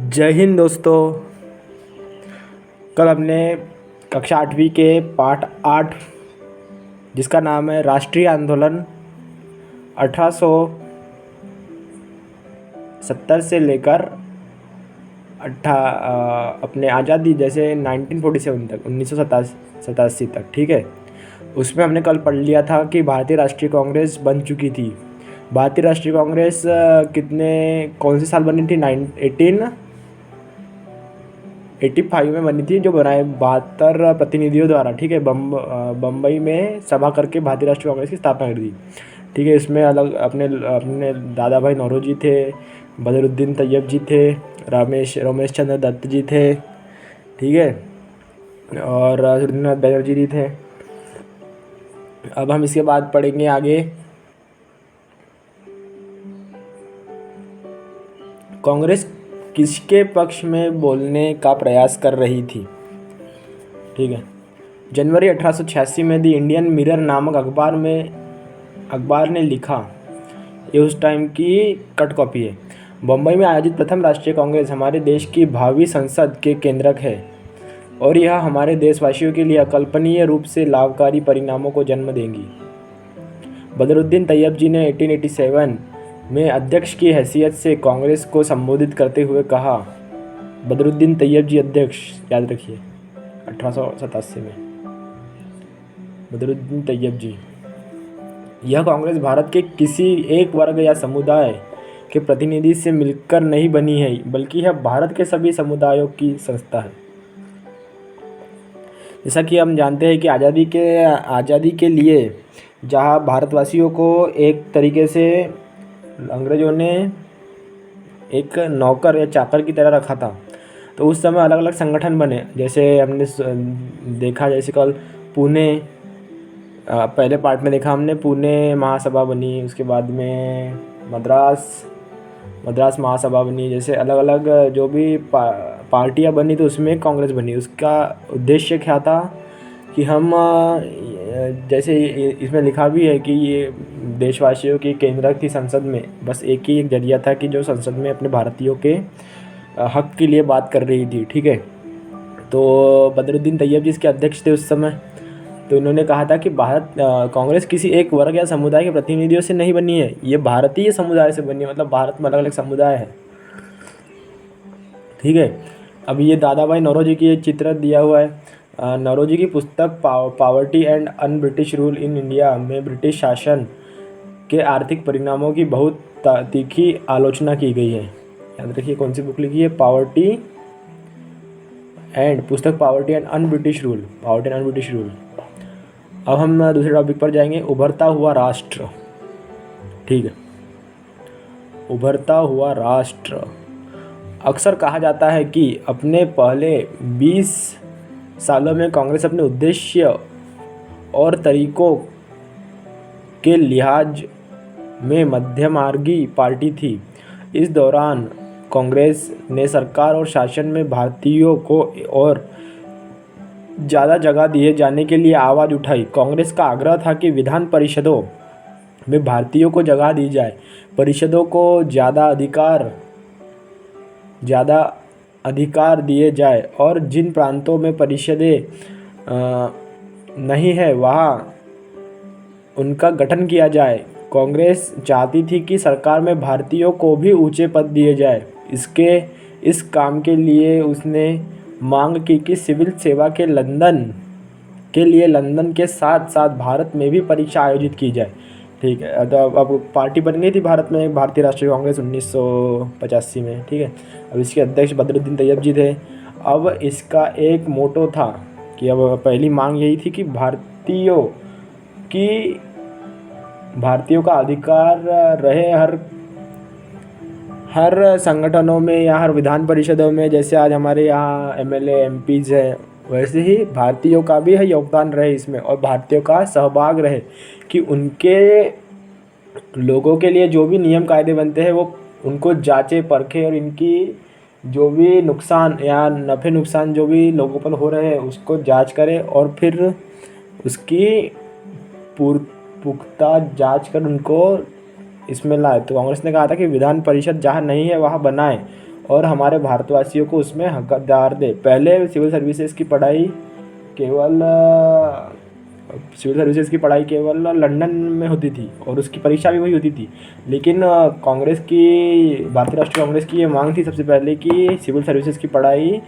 जय हिंद दोस्तों। कल हमने कक्षा 8वीं के पाठ 8 जिसका नाम है राष्ट्रीय आंदोलन 1870 से लेकर अपने आज़ादी जैसे 1947 तक 1987 तक, ठीक है। उसमें हमने कल पढ़ लिया था कि भारतीय राष्ट्रीय कांग्रेस बन चुकी थी। भारतीय राष्ट्रीय कांग्रेस कौन से साल बनी थी? 1885 में बनी थी, जो बनाए 72 प्रतिनिधियों द्वारा, ठीक है। बम्बई में सभा करके भारतीय राष्ट्रीय कांग्रेस की स्थापना कर दी, ठीक है। इसमें अलग अपने अपने दादा भाई नौरोजी थे, बदरुद्दीन तैयब जी थे, रमेश चंद्र दत्त जी थे, ठीक है, और सुरेंद्रनाथ बैनर्जी जी थे। अब हम इसके बाद पढ़ेंगे आगे। कांग्रेस किसके पक्ष में बोलने का प्रयास कर रही थी? ठीक है। जनवरी 1886 में द इंडियन मिरर नामक अखबार ने लिखा, ये उस टाइम की कट कॉपी है। बम्बई में आयोजित प्रथम राष्ट्रीय कांग्रेस हमारे देश की भावी संसद के केंद्रक है और यह हमारे देशवासियों के लिए अकल्पनीय रूप से लाभकारी परिणामों को जन्म देंगी। बदरुद्दीन तैयब जी ने 1887 में अध्यक्ष की हैसियत से कांग्रेस को संबोधित करते हुए कहा। बदरुद्दीन तैयब जी अध्यक्ष, याद रखिए, 1887 में बदरुद्दीन तैयब जी। यह कांग्रेस भारत के किसी एक वर्ग या समुदाय के प्रतिनिधि से मिलकर नहीं बनी है, बल्कि यह भारत के सभी समुदायों की संस्था है। जैसा कि हम जानते हैं कि आज़ादी के लिए जहाँ भारतवासियों को एक तरीके से अंग्रेज़ों ने एक नौकर या चाकर की तरह रखा था, तो उस समय अलग अलग संगठन बने। जैसे हमने देखा, जैसे कल पुणे, पहले पार्ट में देखा हमने, पुणे महासभा बनी, उसके बाद में मद्रास महासभा बनी। जैसे अलग अलग जो भी पार्टियां बनी, तो उसमें कांग्रेस बनी। उसका उद्देश्य क्या था कि हम, जैसे इसमें लिखा भी है कि ये देशवासियों की केंद्रक थी संसद में, बस एक ही एक जरिया था कि जो संसद में अपने भारतीयों के हक के लिए बात कर रही थी, ठीक है। तो बदरुद्दीन तैयब जी इसके अध्यक्ष थे उस समय। तो इन्होंने कहा था कि कांग्रेस किसी एक वर्ग या समुदाय के प्रतिनिधियों से नहीं बनी है, ये भारतीय समुदाय से बनी है, मतलब भारत में अलग अलग समुदाय है, ठीक है। अब ये दादा भाई नौरोजी की एक चित्र दिया हुआ है। नौरोजी की पुस्तक poverty and un British rule in India में ब्रिटिश शासन के आर्थिक परिणामों की बहुत तीखी आलोचना की गई है। याद रखिए कौन सी बुक लिखी है? पुस्तक poverty and un British rule. अब हम दूसरे टॉपिक पर जाएंगे, उभरता हुआ राष्ट्र, ठीक है। उभरता हुआ राष्ट्र। अक्सर कहा जाता है कि अपने पहले 20 सालों में कांग्रेस अपने उद्देश्य और तरीकों के लिहाज में मध्यमार्गी पार्टी थी। इस दौरान कांग्रेस ने सरकार और शासन में भारतीयों को और ज़्यादा जगह दिए जाने के लिए आवाज़ उठाई। कांग्रेस का आग्रह था कि विधान परिषदों में भारतीयों को जगह दी जाए, परिषदों को ज़्यादा अधिकार दिए जाए और जिन प्रांतों में परिषदें नहीं है वहाँ उनका गठन किया जाए। कांग्रेस चाहती थी कि सरकार में भारतीयों को भी ऊंचे पद दिए जाए। इस काम के लिए उसने मांग की कि सिविल सेवा के लिए लंदन के साथ साथ भारत में भी परीक्षा आयोजित की जाए, ठीक है। तो अब पार्टी बन गई थी भारत में, भारतीय राष्ट्रीय कांग्रेस 1985 में, ठीक है। अब इसके अध्यक्ष बदरुद्दीन तैयब जी थे। अब इसका एक मोटो था कि अब पहली मांग यही थी कि भारतीयों का अधिकार रहे हर संगठनों में या हर विधान परिषदों में। जैसे आज हमारे यहाँ MLA MPs हैं, वैसे ही भारतीयों का भी है योगदान रहे इसमें, और भारतीयों का सहभाग रहे कि उनके लोगों के लिए जो भी नियम कायदे बनते हैं वो उनको जांचे परखे, और इनकी जो भी नुकसान या नफ़े नुकसान जो भी लोगों पर हो रहे हैं उसको जांच करे और फिर उसकी पुख्ता जांच कर उनको इसमें लाए। तो कांग्रेस ने कहा था कि विधान परिषद जहाँ नहीं है वहाँ बनाए और हमारे भारतवासियों को उसमें हकदार दे। पहले सिविल सर्विसेज की पढ़ाई केवल लंदन में होती थी और उसकी परीक्षा भी वही होती थी, लेकिन भारतीय राष्ट्रीय कांग्रेस की ये मांग थी सबसे पहले कि सिविल सर्विसेज की पढ़ाई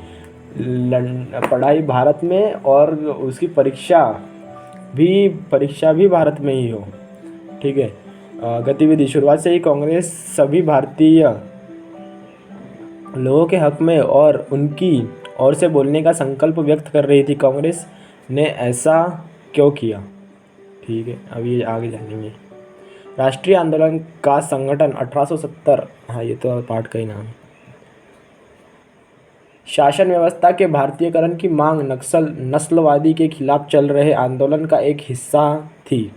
भारत में और उसकी परीक्षा भी भारत में ही हो। ठीक है। गतिविधि शुरुआत से ही कांग्रेस सभी भारतीय लोगों के हक में और उनकी ओर से बोलने का संकल्प व्यक्त कर रही थी। कांग्रेस ने ऐसा क्यों किया? ठीक है, अब ये आगे जानेंगे। राष्ट्रीय आंदोलन का संगठन 1870, हाँ ये तो पाठ का ही नाम है। शासन व्यवस्था के भारतीयकरण की मांग नस्लवादी के खिलाफ चल रहे आंदोलन का एक हिस्सा थी,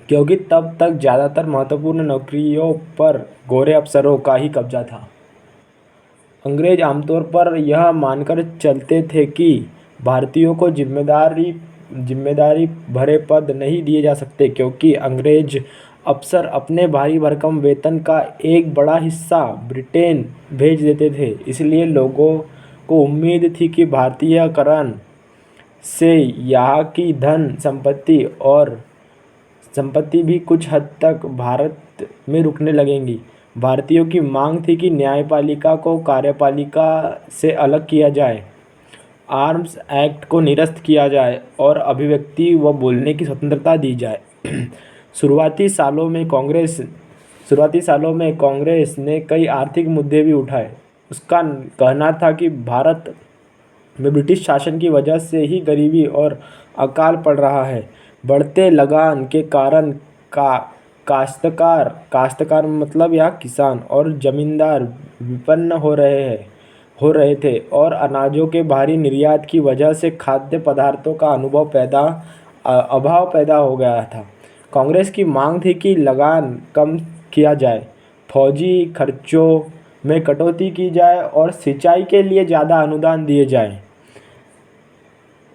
क्योंकि तब तक ज़्यादातर महत्वपूर्ण नौकरियों पर गोरे अफसरों का ही कब्जा था। अंग्रेज आमतौर पर यह मानकर चलते थे कि भारतीयों को जिम्मेदारी भरे पद नहीं दिए जा सकते, क्योंकि अंग्रेज अफसर अपने भारी भरकम वेतन का एक बड़ा हिस्सा ब्रिटेन भेज देते थे। इसलिए लोगों को उम्मीद थी कि भारतीयकरण से यहाँ की धन संपत्ति भी कुछ हद तक भारत में रुकने लगेंगी। भारतीयों की मांग थी कि न्यायपालिका को कार्यपालिका से अलग किया जाए, आर्म्स एक्ट को निरस्त किया जाए और अभिव्यक्ति व बोलने की स्वतंत्रता दी जाए। शुरुआती सालों में कांग्रेस ने कई आर्थिक मुद्दे भी उठाए। उसका कहना था कि भारत में ब्रिटिश शासन की वजह से ही गरीबी और अकाल पड़ रहा है। बढ़ते लगान के कारण काश्तकार मतलब यहाँ किसान और जमींदार विपन्न हो रहे थे और अनाजों के भारी निर्यात की वजह से खाद्य पदार्थों का अभाव पैदा हो गया था। कांग्रेस की मांग थी कि लगान कम किया जाए, फौजी खर्चों में कटौती की जाए और सिंचाई के लिए ज़्यादा अनुदान दिए जाए।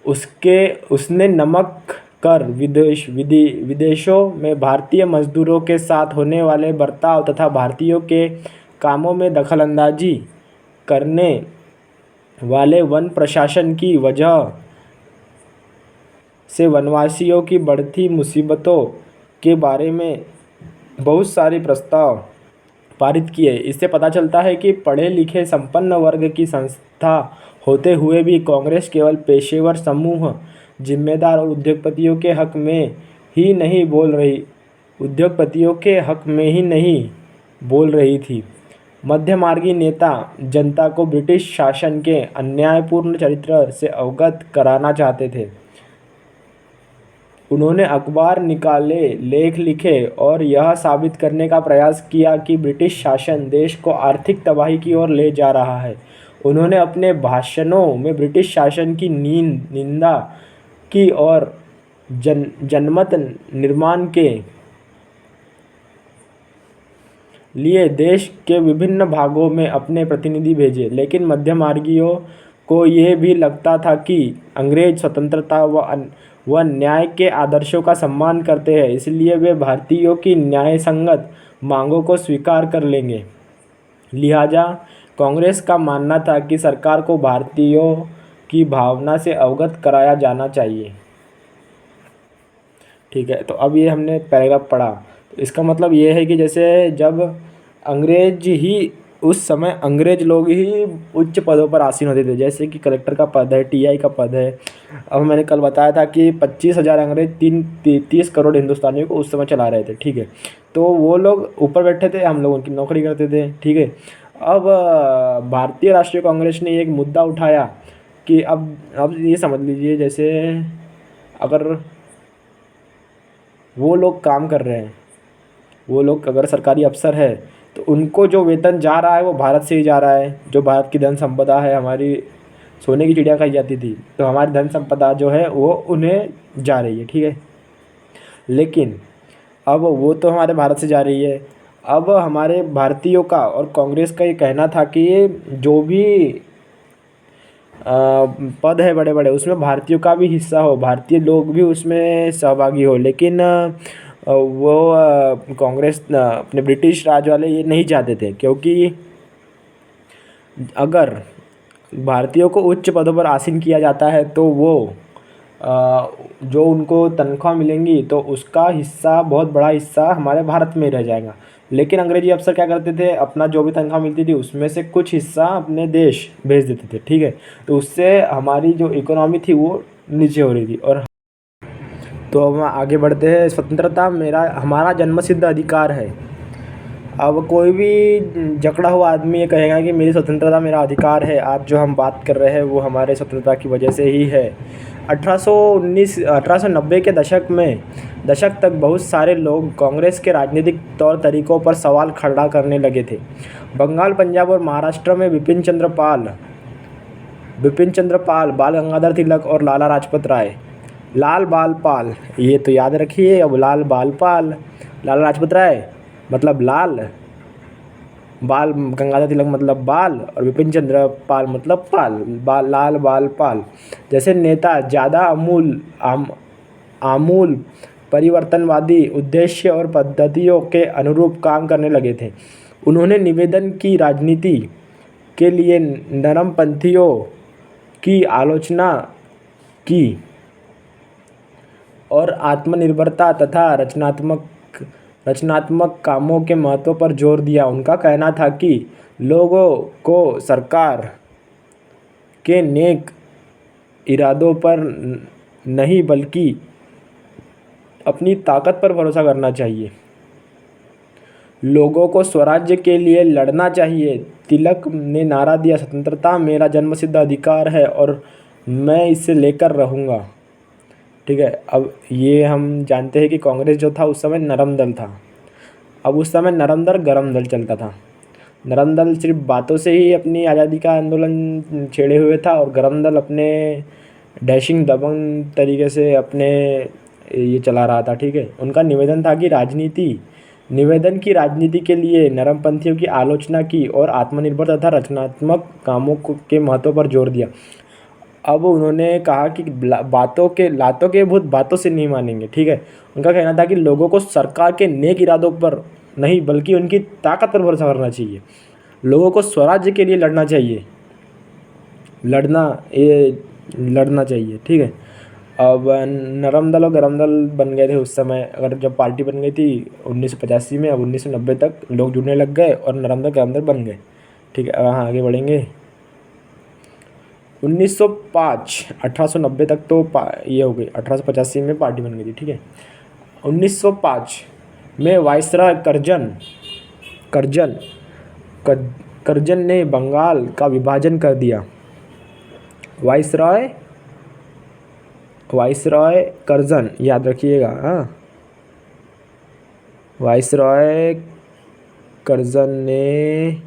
उसने नमक कर, विदेशों में भारतीय मजदूरों के साथ होने वाले बर्ताव तथा भारतीयों के कामों में दखलंदाजी करने वाले वन प्रशासन की वजह से वनवासियों की बढ़ती मुसीबतों के बारे में बहुत सारे प्रस्ताव पारित किए। इससे पता चलता है कि पढ़े लिखे संपन्न वर्ग की संस्था होते हुए भी कांग्रेस केवल पेशेवर समूह, जिम्मेदार और उद्योगपतियों के हक में ही नहीं बोल रही थी। मध्यमार्गी नेता जनता को ब्रिटिश शासन के अन्यायपूर्ण चरित्र से अवगत कराना चाहते थे। उन्होंने अखबार निकाले, लेख लिखे और यह साबित करने का प्रयास किया कि ब्रिटिश शासन देश को आर्थिक तबाही की ओर ले जा रहा है। उन्होंने अपने भाषणों में ब्रिटिश शासन की निंदा की और जनमत निर्माण के लिए देश के विभिन्न भागों में अपने प्रतिनिधि भेजे। लेकिन मध्यमार्गियों को यह भी लगता था कि अंग्रेज स्वतंत्रता व न्याय के आदर्शों का सम्मान करते हैं, इसलिए वे भारतीयों की न्यायसंगत मांगों को स्वीकार कर लेंगे। लिहाजा कांग्रेस का मानना था कि सरकार को भारतीयों की भावना से अवगत कराया जाना चाहिए। ठीक है, तो अब ये हमने पैराग्राफ पढ़ा। तो इसका मतलब ये है कि जैसे जब उस समय अंग्रेज लोग ही उच्च पदों पर आसीन होते थे, जैसे कि कलेक्टर का पद है, टीआई का पद है। अब मैंने कल बताया था कि 25,000 अंग्रेज 30 करोड़ हिंदुस्तानियों को उस समय चला रहे थे। ठीक है, तो वो लोग ऊपर बैठे थे, हम लोग उनकी नौकरी करते थे। ठीक है, अब भारतीय राष्ट्रीय कांग्रेस ने एक मुद्दा उठाया कि अब ये समझ लीजिए, जैसे अगर वो लोग काम कर रहे हैं, वो लोग अगर सरकारी अफसर है, तो उनको जो वेतन जा रहा है वो भारत से ही जा रहा है। जो भारत की धन संपदा है, हमारी सोने की चिड़िया खाई जाती थी, तो हमारी धन संपदा जो है वो उन्हें जा रही है। ठीक है, लेकिन अब वो तो हमारे भारत से जा रही है। अब हमारे भारतीयों का और कांग्रेस का ये कहना था कि ये जो भी पद है बड़े बड़े, उसमें भारतीयों का भी हिस्सा हो, भारतीय लोग भी उसमें सहभागी हो। लेकिन वो कांग्रेस अपने ब्रिटिश राज वाले ये नहीं चाहते थे, क्योंकि अगर भारतीयों को उच्च पदों पर आसीन किया जाता है तो वो जो उनको तनख्वाह मिलेंगी तो उसका हिस्सा, बहुत बड़ा हिस्सा हमारे भारत में रह जाएगा। लेकिन अंग्रेजी अफसर क्या करते थे, अपना जो भी तनख्वाह मिलती थी उसमें से कुछ हिस्सा अपने देश भेज देते थे, ठीक है। तो उससे हमारी जो इकोनॉमी थी वो नीचे हो रही थी। और तो हम आगे बढ़ते हैं। स्वतंत्रता मेरा हमारा जन्मसिद्ध अधिकार है। अब कोई भी जकड़ा हुआ आदमी ये कहेगा कि मेरी स्वतंत्रता मेरा अधिकार है, आज जो हम बात कर रहे हैं वो हमारे स्वतंत्रता की वजह से ही है। 1890 के दशक तक बहुत सारे लोग कांग्रेस के राजनीतिक तौर तरीकों पर सवाल खड़ा करने लगे थे। बंगाल, पंजाब और महाराष्ट्र में बिपिन चंद्र पाल, बाल गंगाधर तिलक और लाला लाजपत राय, लाल बाल पाल, ये तो याद रखिए। अब लाल बाल पाल, लाला लाजपत राय मतलब लाल, बाल गंगाधर तिलक मतलब बाल, और विपिन चंद्र पाल मतलब लाल बाल पाल जैसे नेता ज़्यादा आमूल परिवर्तनवादी उद्देश्य और पद्धतियों के अनुरूप काम करने लगे थे। उन्होंने निवेदन की राजनीति के लिए नरमपंथियों की आलोचना की और आत्मनिर्भरता तथा रचनात्मक कामों के महत्व पर जोर दिया। उनका कहना था कि लोगों को सरकार के नेक इरादों पर नहीं बल्कि अपनी ताकत पर भरोसा करना चाहिए। लोगों को स्वराज्य के लिए लड़ना चाहिए। तिलक ने नारा दिया, स्वतंत्रता मेरा जन्मसिद्ध अधिकार है और मैं इसे लेकर रहूँगा, ठीक है। अब ये हम जानते हैं कि कांग्रेस जो था उस समय नरम दल था। अब उस समय नरम दल गरम दल चलता था। नरम दल सिर्फ बातों से ही अपनी आज़ादी का आंदोलन छेड़े हुए था और गरम दल अपने डैशिंग दबंग तरीके से अपने ये चला रहा था, ठीक है। उनका निवेदन था कि निवेदन की राजनीति के लिए नरमपंथियों की आलोचना की और आत्मनिर्भर तथा रचनात्मक कामों के महत्व पर जोर दिया। अब उन्होंने कहा कि लातों के भूत बातों से नहीं मानेंगे, ठीक है। उनका कहना था कि लोगों को सरकार के नेक इरादों पर नहीं बल्कि उनकी ताकत पर भरोसा करना चाहिए। लोगों को स्वराज्य के लिए लड़ना चाहिए, ठीक है। अब नरम दल और गरम दल बन गए थे उस समय, अगर जब पार्टी बन गई थी 1985 में। अब 1990 तक लोग जुड़ने लग गए और नरम दल गरम दल बन गए, ठीक है। अब हाँ आगे बढ़ेंगे। 1905 1890 तक तो ये हो गई, 1885 में पार्टी बन गई थी, ठीक है। 1905 में वायसराय करजन ने बंगाल का विभाजन कर दिया। वायसराय करजन याद रखिएगा, हाँ। वायसराय करजन ने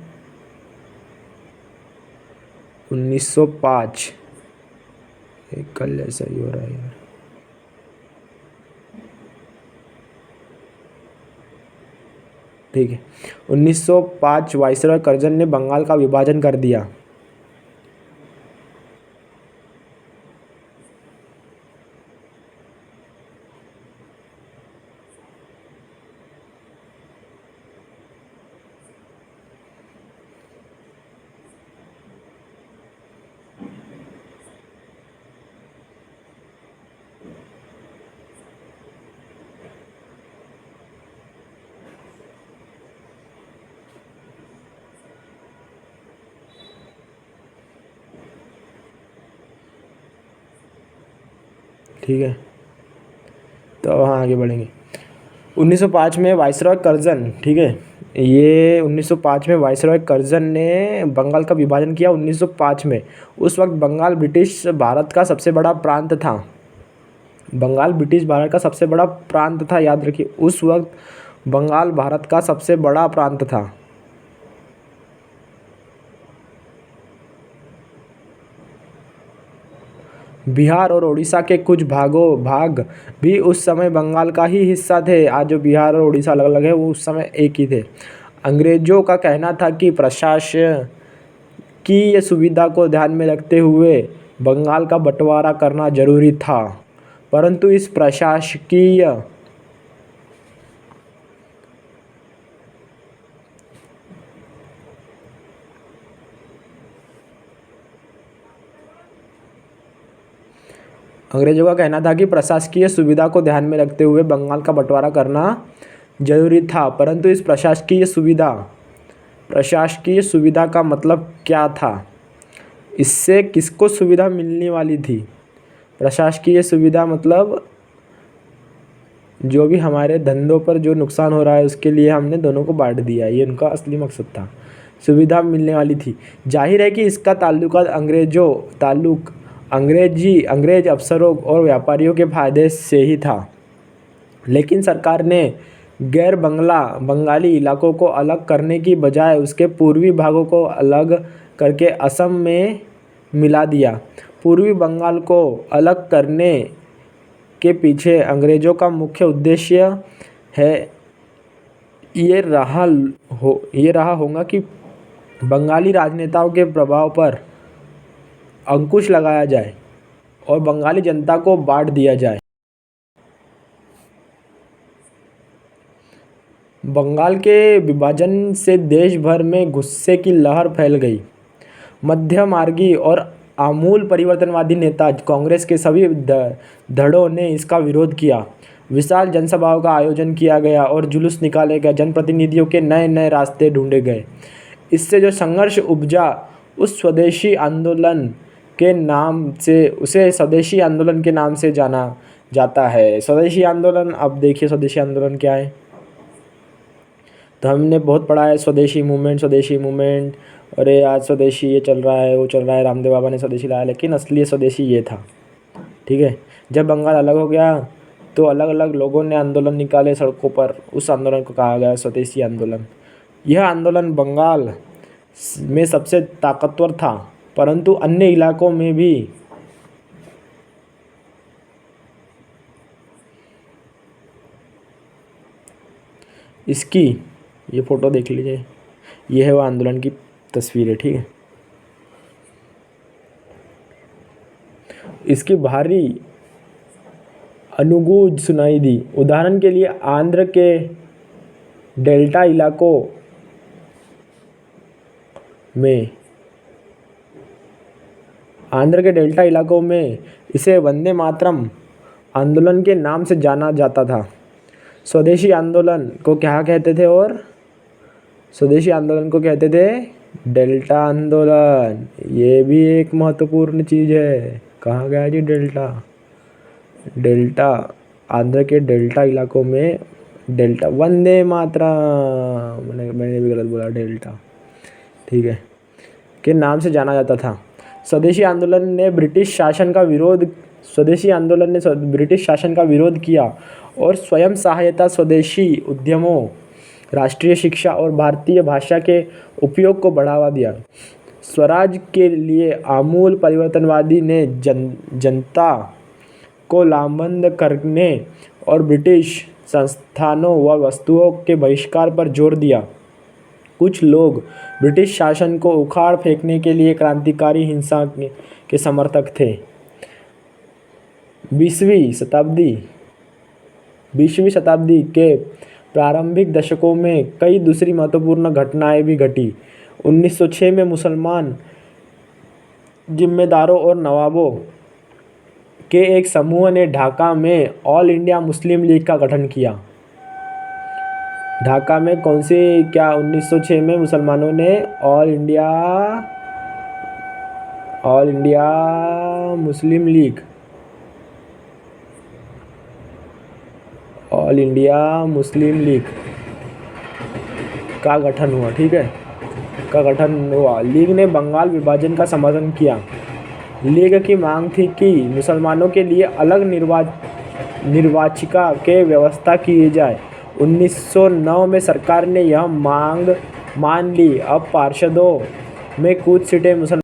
1905, कल ऐसा ही हो रहा है यार, ठीक है। 1905 वायसराय करजन ने बंगाल का विभाजन कर दिया। ठीक है, तो हाँ आगे बढ़ेंगे। 1905 में वायसराय करजन, ठीक है। ये 1905 में वायसराय करजन ने बंगाल का विभाजन किया। 1905 में उस वक्त बंगाल ब्रिटिश भारत का सबसे बड़ा प्रांत था। बंगाल ब्रिटिश भारत का सबसे बड़ा प्रांत था, याद रखिए। उस वक्त बंगाल भारत का सबसे बड़ा प्रांत था। बिहार और उड़ीसा के कुछ भाग भी उस समय बंगाल का ही हिस्सा थे। आज जो बिहार और उड़ीसा अलग अलग है वो उस समय एक ही थे। अंग्रेज़ों का कहना था कि प्रशासकीय सुविधा को ध्यान में रखते हुए बंगाल का बंटवारा करना जरूरी था, परंतु इस प्रशासकीय अंग्रेजों का कहना था कि प्रशासकीय सुविधा को ध्यान में रखते हुए बंगाल का बंटवारा करना जरूरी था, परंतु इस प्रशासकीय सुविधा का मतलब क्या था? इससे किसको सुविधा मिलने वाली थी? प्रशासकीय सुविधा मतलब जो भी हमारे धंधों पर जो नुकसान हो रहा है उसके लिए हमने दोनों को बांट दिया, ये उनका असली मकसद था। सुविधा मिलने वाली थी। जाहिर है कि इसका ताल्लुक अंग्रेज अफसरों और व्यापारियों के फायदे से ही था, लेकिन सरकार ने बंगाली इलाकों को अलग करने की बजाय उसके पूर्वी भागों को अलग करके असम में मिला दिया। पूर्वी बंगाल को अलग करने के पीछे अंग्रेज़ों का मुख्य उद्देश्य ये रहा होगा कि बंगाली राजनेताओं के प्रभाव पर अंकुश लगाया जाए और बंगाली जनता को बांट दिया जाए। बंगाल के विभाजन से देश भर में गुस्से की लहर फैल गई। मध्यमार्गी और आमूल परिवर्तनवादी नेता कांग्रेस के सभी धड़ों ने इसका विरोध किया। विशाल जनसभाओं का आयोजन किया गया और जुलूस निकाले गए। जनप्रतिनिधियों के नए नए रास्ते ढूंढे गए। इससे जो संघर्ष उपजा उसे स्वदेशी आंदोलन के नाम से जाना जाता है। स्वदेशी आंदोलन, अब देखिए स्वदेशी आंदोलन क्या है। तो हमने बहुत पढ़ा है स्वदेशी मूवमेंट, अरे आज स्वदेशी ये चल रहा है वो चल रहा है, रामदेव बाबा ने स्वदेशी लाया, लेकिन असली स्वदेशी ये था। ठीक है, जब बंगाल अलग हो गया तो अलग अलग लोगों ने आंदोलन निकाले सड़कों पर, उस आंदोलन को कहा गया स्वदेशी आंदोलन। यह आंदोलन बंगाल में सबसे ताकतवर था, परंतु अन्य इलाकों में भी इसकी ये फ़ोटो देख लीजिए, ये है वो आंदोलन की तस्वीर है। ठीक है, इसकी भारी अनुगूंज सुनाई दी। उदाहरण के लिए आंध्र के डेल्टा इलाकों में इसे वंदे मातरम आंदोलन के नाम से जाना जाता था। स्वदेशी आंदोलन को क्या कहते थे? और स्वदेशी आंदोलन को कहते थे डेल्टा आंदोलन। ये भी एक महत्वपूर्ण चीज़ है। कहाँ गया जी डेल्टा? आंध्र के डेल्टा इलाकों में डेल्टा वंदे मातरम, मैंने भी गलत बोला, डेल्टा, ठीक है, के नाम से जाना जाता था। स्वदेशी आंदोलन ने ब्रिटिश शासन का विरोध किया और स्वयं सहायता, स्वदेशी उद्यमों, राष्ट्रीय शिक्षा और भारतीय भाषा के उपयोग को बढ़ावा दिया। स्वराज के लिए आमूल परिवर्तनवादी ने जनता को लामबंद करने और ब्रिटिश संस्थानों व वस्तुओं के बहिष्कार पर जोर दिया। कुछ लोग ब्रिटिश शासन को उखाड़ फेंकने के लिए क्रांतिकारी हिंसा के समर्थक थे। 20वीं शताब्दी के प्रारंभिक दशकों में कई दूसरी महत्वपूर्ण घटनाएं भी घटी। 1906 में मुसलमान जिम्मेदारों और नवाबों के एक समूह ने ढाका में ऑल इंडिया मुस्लिम लीग का गठन किया। ढाका में 1906 में मुसलमानों ने ऑल इंडिया मुस्लिम लीग का गठन हुआ। ठीक है, लीग ने बंगाल विभाजन का समर्थन किया। लीग की मांग थी कि मुसलमानों के लिए अलग निर्वाचिका के व्यवस्था की जाए। 1909 में सरकार ने यह मांग मान ली। अब पार्षदों में कुछ सीटें मुसलमान